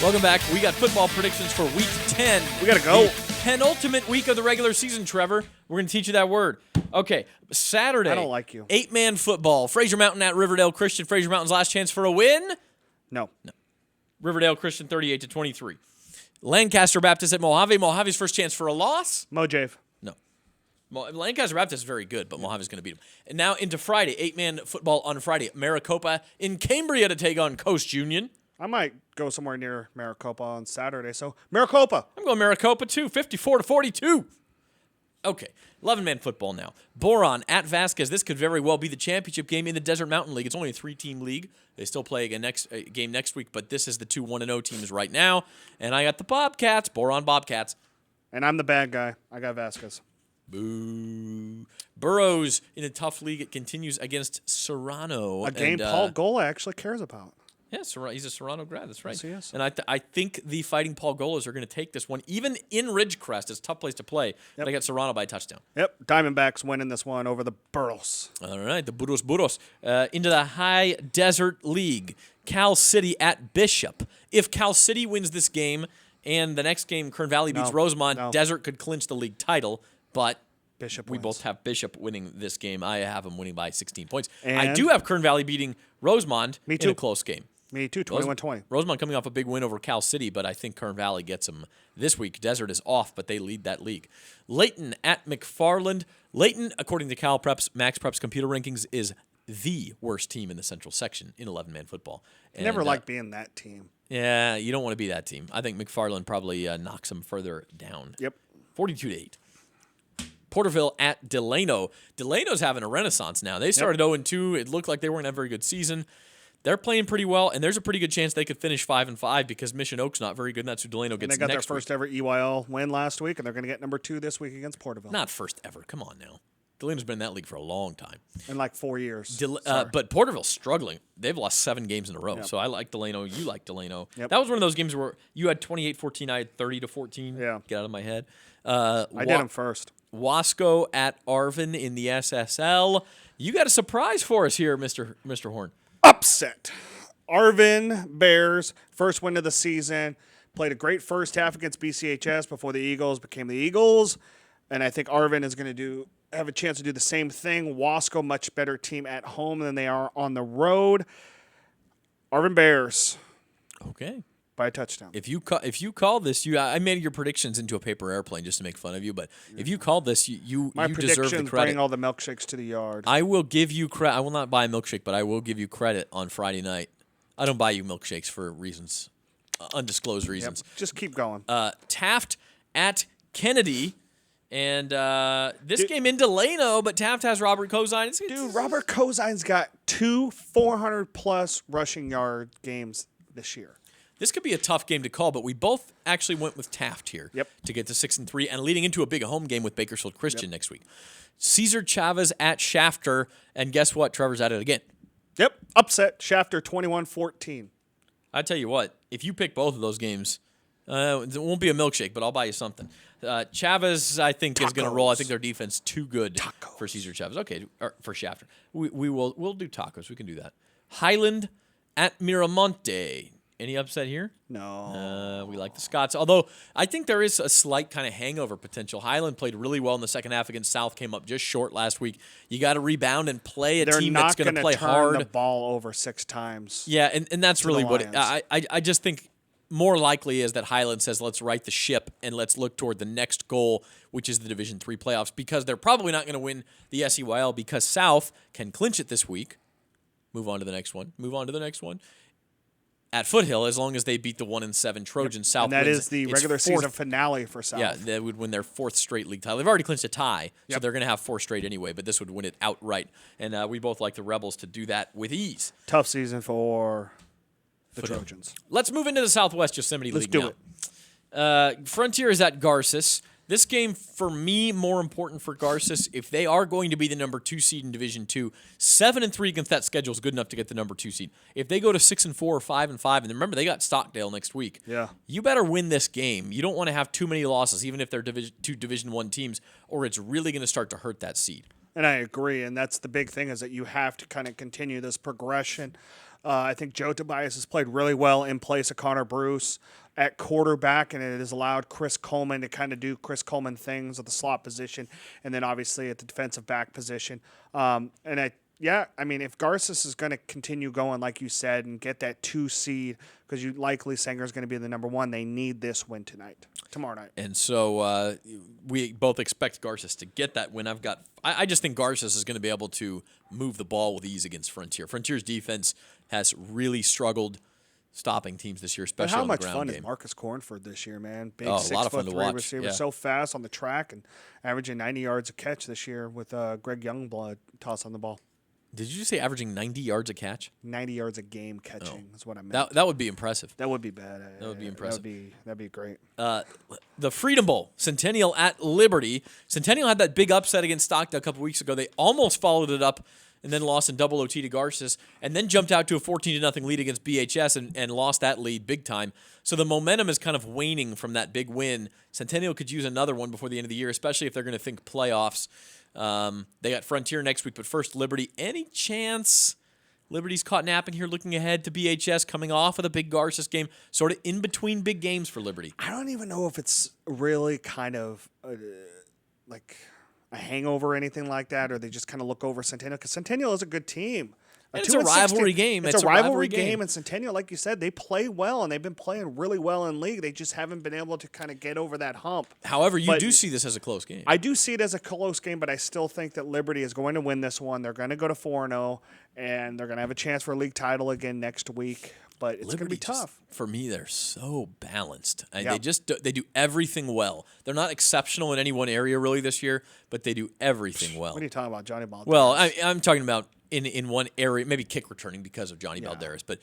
Welcome back. We got football predictions for Week 10. We got to go. The penultimate week of the regular season, Trevor. We're going to teach you that word. Okay, Saturday. I don't like you. 8-man football. Fraser Mountain at Riverdale Christian. Fraser Mountain's last chance for a win? No. Riverdale Christian 38-23. Lancaster Baptist at Mojave. Mojave's first chance for a loss? MOJAVE. No. Lancaster Baptist is very good, but Mojave's going to beat them. And now into Friday. 8-man football on Friday. MARICOPA in Cambria to take on Coast Union. I might go somewhere near MARICOPA on Saturday. So, MARICOPA. I'm going MARICOPA too, 54-42. Okay, 11-man football now. Boron at Vasquez. This could very well be the championship game in the Desert Mountain League. It's only a 3-team league. They still play a game next week, but this is the two 1-0 teams right now. And I got the Bobcats, Boron Bobcats. And I'm the bad guy. I got Vasquez. Boo. Burroughs in a tough league. It continues against Serrano. A game Paul Gola actually cares about. Yeah, he's a Serrano grad. That's right. Yes, he is. And I think the Fighting Paul Golas are going to take this one, even in Ridgecrest. It's a tough place to play. But I got Serrano by a touchdown. Yep, Diamondbacks winning this one over the Burroughs. All right, the Burros. Into the High Desert League. Cal City at Bishop. If Cal City wins this game and the next game Kern Valley beats Rosamond, Desert could clinch the league title, but Bishop we wins. both have Bishop winning this game. I have him winning by 16 points. And I do have Kern Valley beating Rosamond in a close game. Me too, 21-20. Rosamond coming off a big win over Cal City, but I think Kern Valley gets them this week. Desert is off, but they lead that league. Layton at McFarland. Layton, according to Cal Preps, Max Preps computer rankings, is the worst team in the Central Section in 11-man football. And, Never liked being that team. Yeah, you don't want to be that team. I think McFarland probably knocks them further down. Yep. 42-8. Porterville at Delano. Delano's having a renaissance now. They started 0-2. It looked like they weren't having a very good season. They're playing pretty well, and there's a pretty good chance they could finish 5-5 because Mission Oak's not very good, and that's who Delano gets next week. And they got their first ever EYL win last week, and they're going to get number 2 this week against Porterville. Not first ever. Come on now. Delano's been in that league for a long time. In like 4 years. But Porterville's struggling. They've lost 7 games in a row, so I like Delano. You like Delano. Yep. That was one of those games where you had 28-14, I had 30-14. Yeah. Get out of my head. I did them first. WASCO at ARVIN in the SSL. You got a surprise for us here, Mr. Horn. Upset. ARVIN Bears, first win of the season. Played a great first half against BCHS before the Eagles became the Eagles. And I think ARVIN is going to have a chance to do the same thing. WASCO, much better team at home than they are on the road. ARVIN Bears. Okay. By a touchdown. If you call this, I made your predictions into a paper airplane just to make fun of you. But if you called this, you deserve the predictions credit. bring all the milkshakes to the yard. I will give you credit. I will not buy a milkshake, but I will give you credit on Friday night. I don't buy you milkshakes for reasons, undisclosed reasons. Yep. Just keep going. Taft at Kennedy. And this game in Delano, but Taft has Robert Cozine. Dude, Robert Cozine's got 2 400-plus rushing yard games this year. This could be a tough game to call, but we both actually went with Taft here to get to 6-3 and leading into a big home game with Bakersfield Christian next week. Cesar Chavez at Shafter, and guess what? Trevor's at it again. Yep, upset Shafter 21-14. I tell you what, if you pick both of those games, it won't be a milkshake, but I'll buy you something. Chavez, I think, is going to roll. I think their defense too good for Cesar Chavez. Okay, or for Shafter. We'll do tacos. We can do that. Highland at Miramonte. Any upset here? No. We like the Scots. Although, I think there is a slight kind of hangover potential. Highland played really well in the second half against South, came up just short last week. You got to rebound and play a team that's going to play hard. They're not going to turn the ball over 6 times. Yeah, and that's really what I just think more likely is that Highland says, let's right the ship and let's look toward the next goal, which is the Division III playoffs, because they're probably not going to win the SEYL because South can clinch it this week. Move on to the next one. At Foothill, as long as they beat the 1-7 Trojans, South and that wins is the regular season finale for South. Yeah, they would win their 4th straight league title. They've already clinched a tie, so they're going to have 4 straight anyway, but this would win it outright. And we both like the Rebels to do that with ease. Tough season for the Trojans. Let's move into the Southwest Yosemite League now. Let's do it. Frontier is at GARCES. This game, for me, more important for GARCES. If they are going to be the number 2 seed in Division II, 7-3 against that schedule is good enough to get the number 2 seed. If they go to 6-4 or 5-5, and remember they got Stockdale next week. Yeah. You better win this game. You don't want to have too many losses, even if they're two Division I teams, or it's really going to start to hurt that seed. And I agree, and that's the big thing is that you have to kind of continue this progression I think Joe Tobias has played really well in place of Connor Bruce at quarterback, and it has allowed Chris Coleman to kind of do Chris Coleman things at the slot position, and then obviously at the defensive back position. If Garces is going to continue going, like you said, and get that 2 seed, because you likely Sanger is going to be the number 1, they need this win tomorrow night. And so we both expect Garces to get that win. I just think Garces is going to be able to move the ball with ease against Frontier. Frontier's defense has really struggled stopping teams this year, especially on the ground game. How much fun is Marcus Cornford this year, man? Big a lot of fun to 6'3" watch. receiver, Yeah. so fast on the track and averaging 90 yards a catch this year with Greg Youngblood toss on the ball. Did you say averaging 90 yards a catch? 90 yards a game catching is what I meant. That would be impressive. That would be bad. That would be impressive. That'd be great. The Freedom Bowl, Centennial at Liberty. Centennial had that big upset against Stockdale a couple weeks ago. They almost followed it up and then lost in double OT to Garces, and then jumped out to a 14-0 lead against BHS and lost that lead big time. So the momentum is kind of waning from that big win. Centennial could use another one before the end of the year, especially if they're going to think playoffs. They got Frontier next week, but first Liberty. Any chance Liberty's caught napping here, looking ahead to BHS, coming off of the big Garces game, sort of in between big games for Liberty? I don't even know if it's really kind of like a hangover or anything like that, or they just kind of look over Centennial, because Centennial is a good team. It's a rivalry game. It's a rivalry game, and Centennial, like you said, they play well, and they've been playing really well in league. They just haven't been able to kind of get over that hump. However, you do see this as a close game. I do see it as a close game, but I still think that Liberty is going to win this one. They're going to go to 4-0, and they're going to have a chance for a league title again next week. But it's going to be tough. For me, they're so balanced. Yeah. They do everything well. They're not exceptional in any one area really this year, but they do everything well. What are you talking about, Johnny Balderas? Well, I'm talking about in one area, maybe kick returning because of Johnny Balderas. But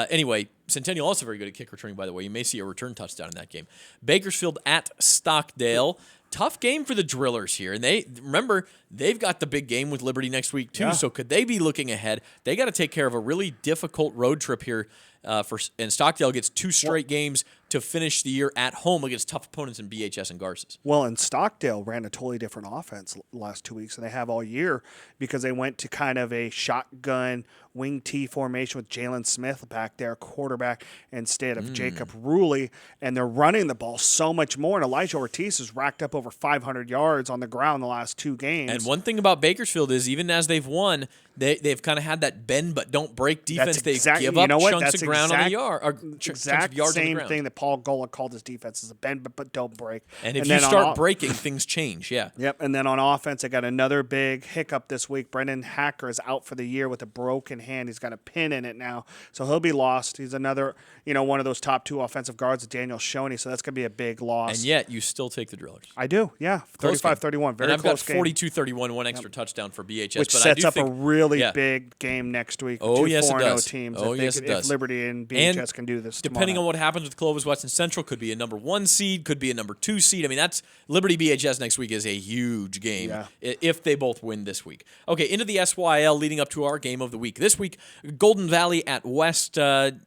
anyway, Centennial also very good at kick returning, by the way. You may see a return touchdown in that game. Bakersfield at Stockdale. Tough game for the Drillers here. And they've got the big game with Liberty next week too. Yeah. So could they be looking ahead? They got to take care of a really difficult road trip here. And Stockdale gets 2 straight games to finish the year at home against tough opponents in BHS and Garces. Well, and Stockdale ran a totally different offense the last 2 weeks, and they have all year, because they went to kind of a shotgun wing T formation with Jalen Smith back there, quarterback, instead of Jacob Ruley, and they're running the ball so much more. And Elijah Ortiz has racked up over 500 yards on the ground the last 2 games. And one thing about Bakersfield is, even as they've won, they've kind of had that bend but don't break defense. They give up chunks of ground on the yard. Exact same thing that Paul Gola called his defense is a bend but don't break. And if you start breaking, things change. Yeah. Yep. And then on offense, they got another big hiccup this week. Brendan Hacker is out for the year with a broken hand. He's got a pin in it now, so he'll be lost. He's another, one of those top 2 offensive guards, Daniel Shoney. So that's going to be a big loss. And yet, you still take the Drillers. I do. Yeah. 35-31. Very close game. I've got 42-31, one extra touchdown for BHS, which sets up a really big game next week. Oh, yes, it does. Teams. It does. If Liberty and BHS can do this, depending on what happens with Clovis Western Central, could be a number 1 seed, could be a number 2 seed. I mean, that's Liberty BHS next week is a huge game if they both win this week. Okay, into the SYL leading up to our game of the week. This week, Golden Valley at West, kind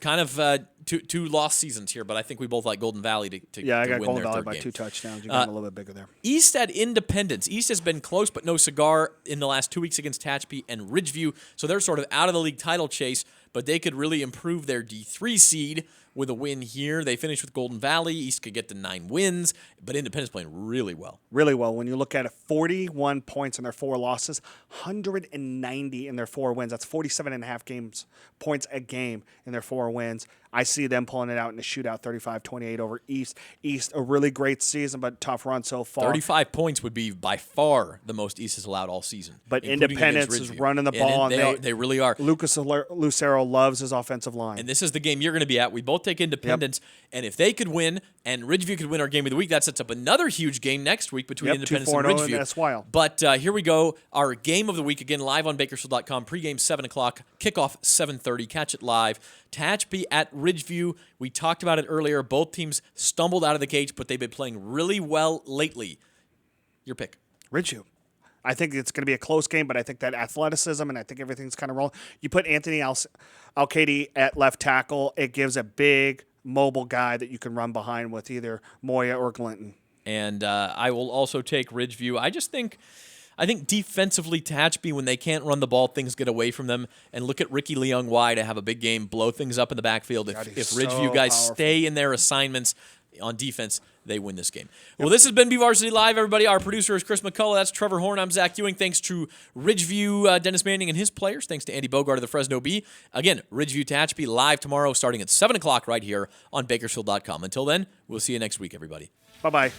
of two lost seasons here, but I think we both like Golden Valley to I win got their Golden Valley third by game. 2 touchdowns. You got a little bit bigger there. East at Independence. East has been close, but no cigar in the last 2 weeks against TEHACHAPI and Ridgeview, so they're sort of out of the league title chase, but they could really improve their D3 seed with a win here. They finished with Golden Valley. East could get to 9 wins, but Independence playing really well. Really well. When you look at it, 41 points in their 4 losses, 190 in their 4 wins. That's 47.5 points a game in their 4 wins. I see them pulling it out in a shootout, 35-28 over East. East, a really great season, but tough run so far. 35 points would be by far the most East has allowed all season. But Independence is running the ball. They really are. Lucas Lucero loves his offensive line. And this is the game you're going to be at. We both take Independence, and if they could win and Ridgeview could win our game of the week, that sets up another huge game next week between Independence and Ridgeview. And SYL. But here we go. Our game of the week, again, live on Bakersfield.com. Pregame 7 o'clock, kickoff 7:30. Catch it live. TEHACHAPI at Ridgeview. We talked about it earlier. Both teams stumbled out of the gates, but they've been playing really well lately. Your pick. Ridgeview. I think it's going to be a close game, but I think that athleticism and I think everything's kind of rolling. You put Anthony Alcady at left tackle, it gives a big mobile guy that you can run behind with either Moya or Glinton. And I will also take Ridgeview. I just think I think defensively, Tehachapi, when they can't run the ball, things get away from them. And look at Ricky Leung-Wai to have a big game, blow things up in the backfield. If Ridgeview guys stay in their assignments on defense, they win this game. Well, this has been BVarsity Live, everybody. Our producer is Chris McCullough. That's Trevor Horn. I'm Zach Ewing. Thanks to Ridgeview, Dennis Manning and his players. Thanks to Andy Bogart of the Fresno Bee. Again, Ridgeview Tehachapi live tomorrow starting at 7 o'clock right here on Bakersfield.com. Until then, we'll see you next week, everybody. Bye-bye.